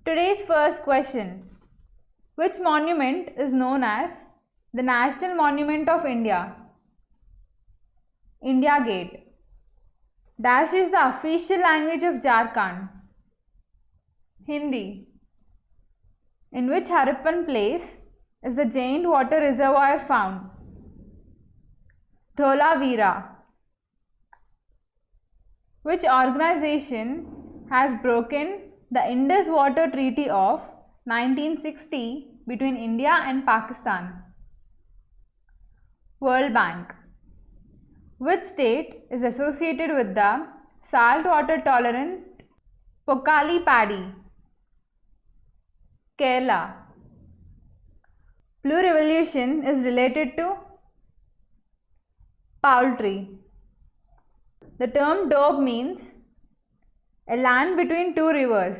Today's first question. Which monument is known as the National Monument of India? India Gate. Dash is the official language of Jharkhand. Hindi. In which Harappan place is the giant water reservoir found? Dholavira. Which organization has broken the Indus Water Treaty of 1960 between India and Pakistan? World Bank. Which state is associated with the saltwater tolerant Pokali paddy? Kerala. Blue revolution is related to poultry. The term Doab means a land between two rivers.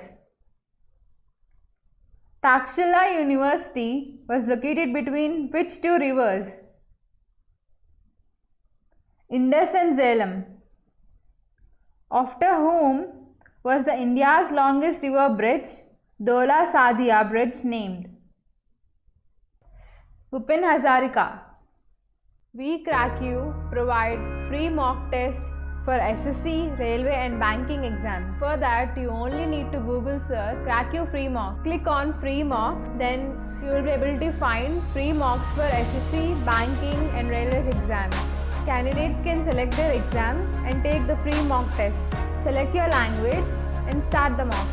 Takshila University was located between which two rivers? Indus and Jhelum. After whom was the India's longest river bridge, Dola Sadia Bridge, named? Bhupen Hazarika. We Crack You provide free mock test for SSC, railway and banking exam. For that, you only need to Google search Crack You free mock. Click on free mocks, then you will be able to find free mocks for SSC, banking and railways exams. Candidates can select their exam and take the free mock test. Select your language and start the mock.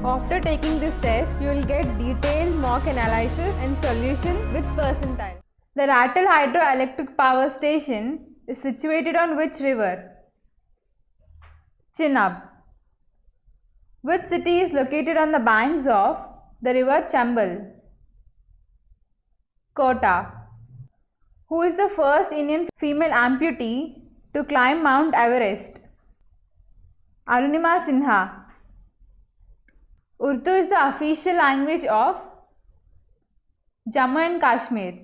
After taking this test, you will get detailed mock analysis and solution with percentile. The Ratle Hydroelectric Power Station is situated on which river? Chenab. Which city is located on the banks of the river Chambal? Kota. Who is the first Indian female amputee to climb Mount Everest? Arunima Sinha. Urdu is the official language of Jammu and Kashmir.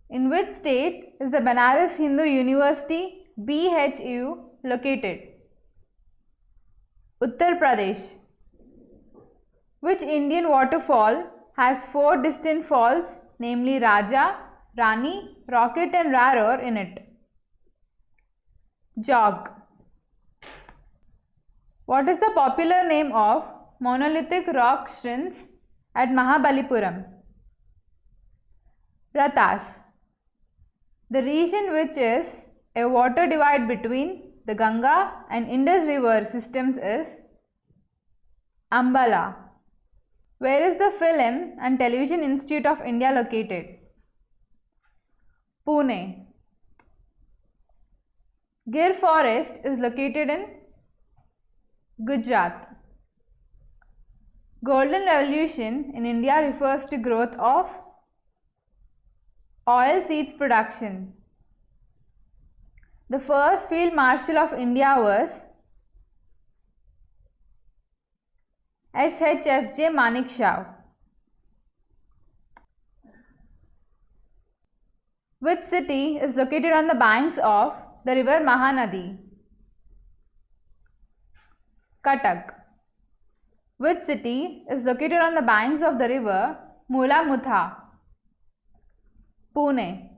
In which state is the Banaras Hindu University BHU located? Uttar Pradesh. Which Indian waterfall has four distinct falls, namely Raja, Rani, Rocket and Raror in it? Jog. What is the popular name of monolithic rock shrines at Mahabalipuram? Ratas. The region which is a water divide between the Ganga and Indus river systems is Ambala. Where is the Film and Television Institute of India located? Pune. Gir Forest is located in Gujarat. Golden Revolution in India refers to growth of oil seeds production. The first Field Marshal of India was SHFJ Manekshaw. Which city is located on the banks of the river Mahanadi? Cuttack. Which city is located on the banks of the river Mula Mutha? Pune.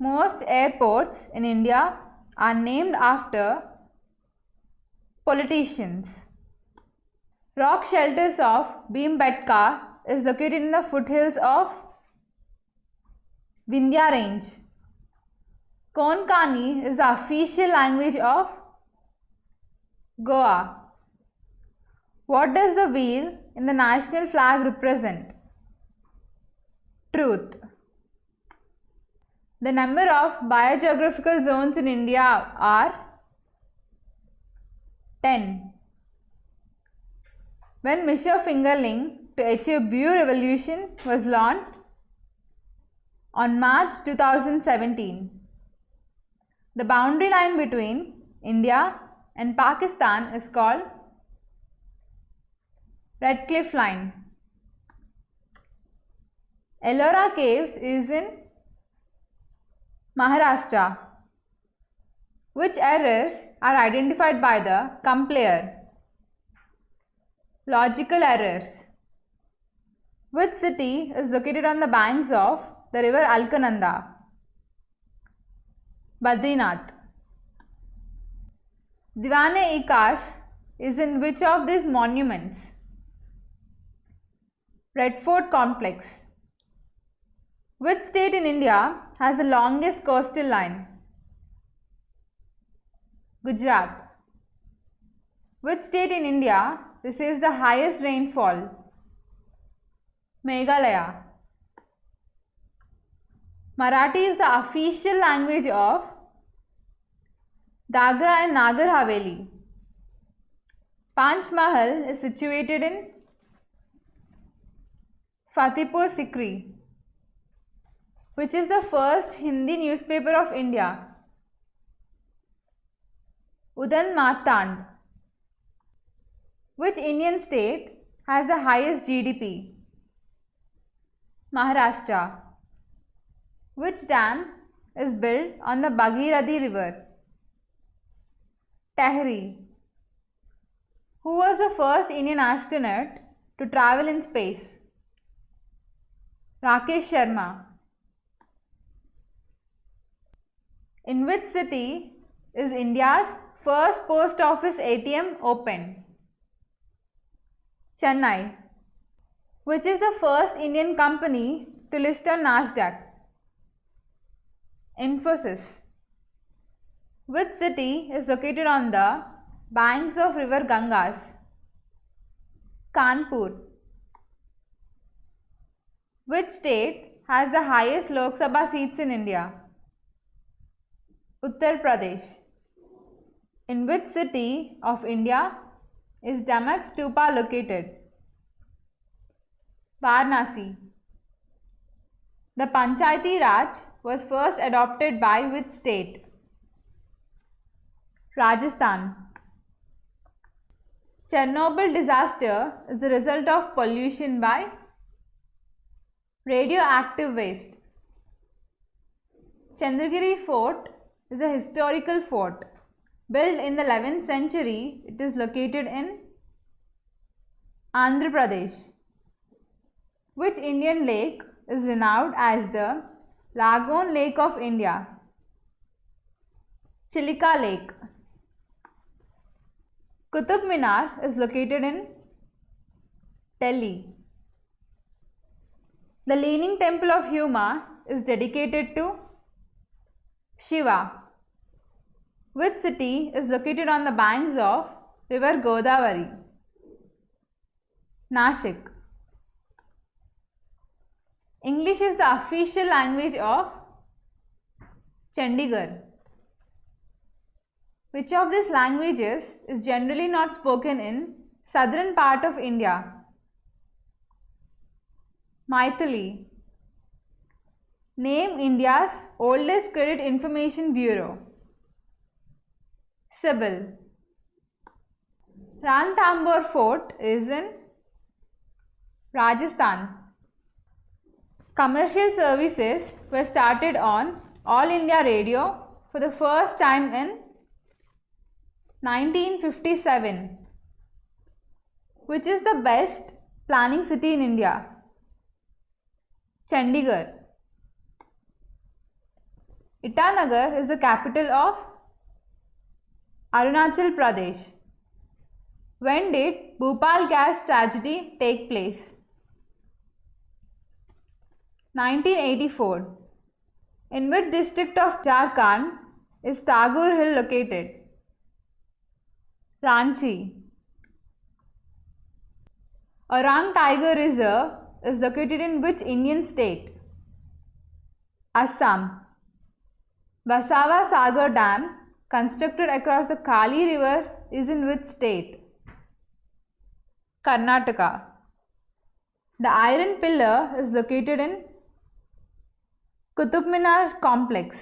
Most airports in India are named after politicians. Rock shelters of Bhimbetka is located in the foothills of Vindhya range. Konkani is the official language of Goa. What does the wheel in the national flag represent? Truth. The number of biogeographical zones in India are 10. When Mission Fingerling to achieve Blue Revolution was launched? On March 2017. The boundary line between India and Pakistan is called Redcliffe Line. Ellora Caves is in Maharashtra. Which errors are identified by the compiler? Logical errors. Which city is located on the banks of the river Alkananda? Badrinath. Diwan-e-Khas is in which of these monuments? Red Fort Complex. Which state in India has the longest coastal line? Gujarat. Which state in India receives the highest rainfall? Meghalaya. Marathi is the official language of Dadra and Nagar Haveli. Panch Mahal is situated in Fatehpur Sikri. Which is the first Hindi newspaper of India? Udan Martand. Which Indian state has the highest GDP? Maharashtra. Which dam is built on the Bhagirathi river? Tehri. Who was the first Indian astronaut to travel in space? Rakesh Sharma. In which city is India's first post office ATM opened? Chennai. Which is the first Indian company to list on Nasdaq? Infosys. Which city is located on the banks of river Ganges? Kanpur. Which state has the highest Lok Sabha seats in India? Uttar Pradesh. In which city of India is Damak Stupa located? Varanasi. The Panchayati Raj was first adopted by which state? Rajasthan. Chernobyl disaster is the result of pollution by radioactive waste. Chandragiri Fort is a historical fort. Built in the 11th century, it is located in Andhra Pradesh. Which Indian lake is renowned as the Lagoon Lake of India? Chilika Lake. Qutub Minar is located in Delhi. The Leaning Temple of Huma is dedicated to Shiva. Which city is located on the banks of river Godavari? Nashik. English is the official language of Chandigarh. Which of these languages is generally not spoken in southern part of India? Maithili. Name India's oldest credit information bureau. CIBIL. Ranthambore Fort is in Rajasthan. Commercial services were started on All India Radio for the first time in 1957. Which is the best planning city in India? Chandigarh. Itanagar is the capital of Arunachal Pradesh. When did Bhopal gas tragedy take place? 1984. In which district of Jharkhand is Tagore Hill located? Ranchi. Orang Tiger Reserve is located in which Indian state? Assam. Basawa Sagar Dam constructed across the Kali River is in which state? Karnataka. The Iron Pillar is located in Qutub Minar complex.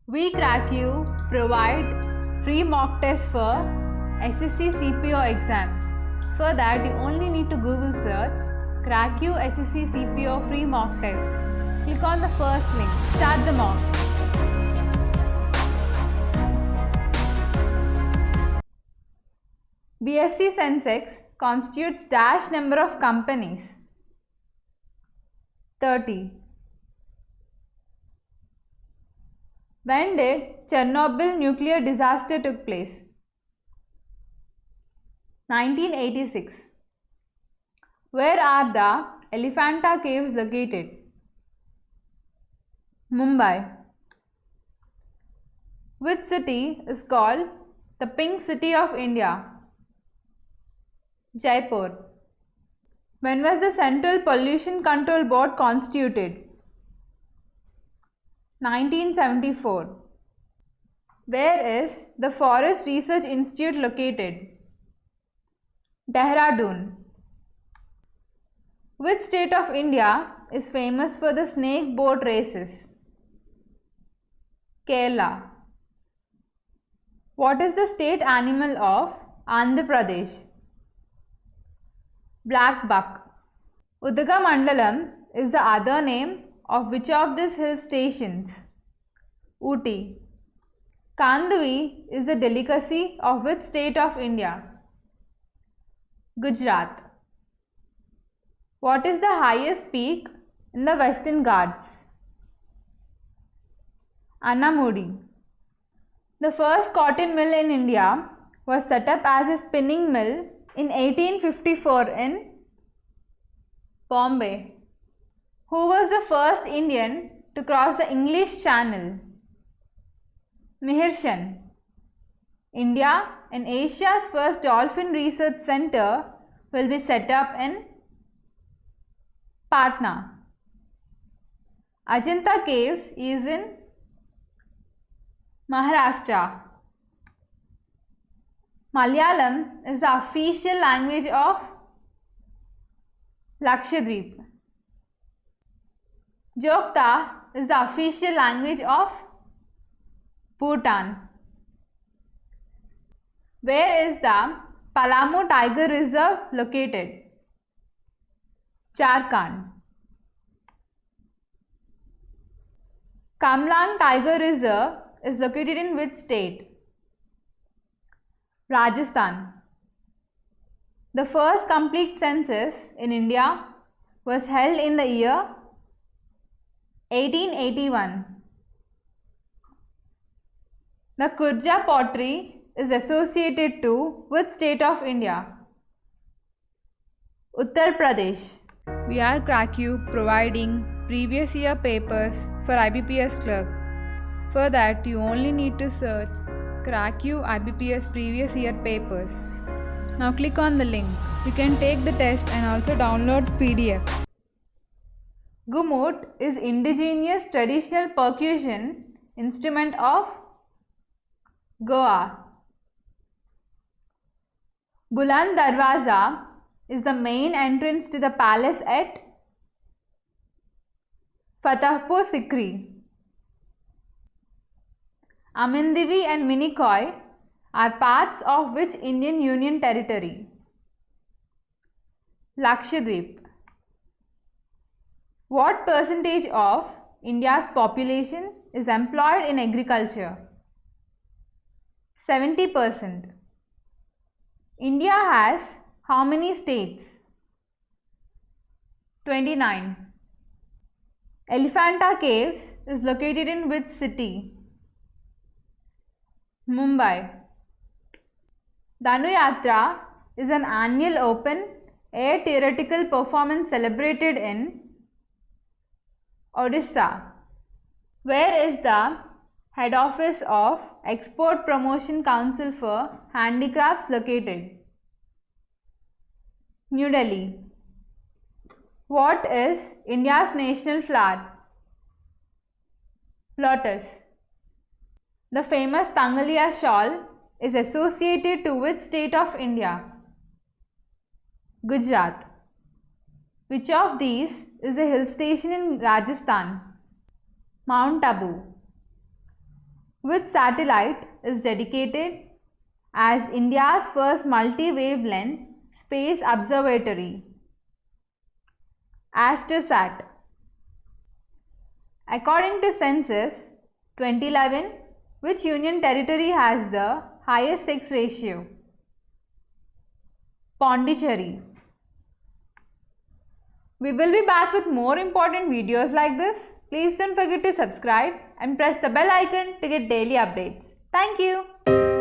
We Crack You provide free mock test for SSC CPO exam. For that, you only need to Google search Crack You SSC CPO free mock test. Click on the first link. Start the mock. BSc Sensex constitutes dash number of companies? 30. When did Chernobyl nuclear disaster took place? 1986. Where are the Elephanta caves located? Mumbai. Which city is called the Pink City of India? Jaipur. When was the Central Pollution Control Board constituted? 1974. Where is the Forest Research Institute located? Dehradun. Which state of India is famous for the snake boat races? Kerala. What is the state animal of Andhra Pradesh? Black buck. Udagamandalam is the other name of which of these hill stations? Ooty. Kandvi is the delicacy of which state of India? Gujarat. What is the highest peak in the Western Ghats? Annamudi. The first cotton mill in India was set up as a spinning mill in 1854 in Bombay. Who was the first Indian to cross the English Channel? Mihir Chand. India and Asia's first dolphin research center will be set up in Patna. Ajanta Caves is in Maharashtra. Malayalam is the official language of Lakshadweep. Jokta is the official language of Bhutan. Where is the Palamu Tiger Reserve located? Jharkhand. Kamlang Tiger Reserve is located in which state? Rajasthan. The first complete census in India was held in the year 1881. The Kurja pottery is associated to which state of India? Uttar Pradesh. We are CrackU providing previous year papers for IBPS clerk. For that, you only need to search CrackU IBPS previous year papers. Now click on the link. You can take the test and also download PDF. Gumut is indigenous traditional percussion instrument of Goa. Buland Darwaza is the main entrance to the palace at Fatehpur Sikri. Amindivi and Minicoy are parts of which Indian Union territory? Lakshadweep. What percentage of India's population is employed in agriculture? 70%. India has how many states? 29. Elephanta Caves is located in which city? Mumbai. Dhanu Yatra is an annual open air theatrical performance celebrated in Odisha. Where is the head office of Export Promotion Council for Handicrafts located? New Delhi. What is India's national flower? Lotus. The famous Tangalia shawl is associated to which state of India? Gujarat. Which of these is a hill station in Rajasthan? Mount Abu. Which satellite is dedicated as India's first multi-wavelength space observatory? Astrosat. According to census 2011, which union territory has the highest sex ratio? Pondicherry. We will be back with more important videos like this. Please don't forget to subscribe and press the bell icon to get daily updates. Thank you.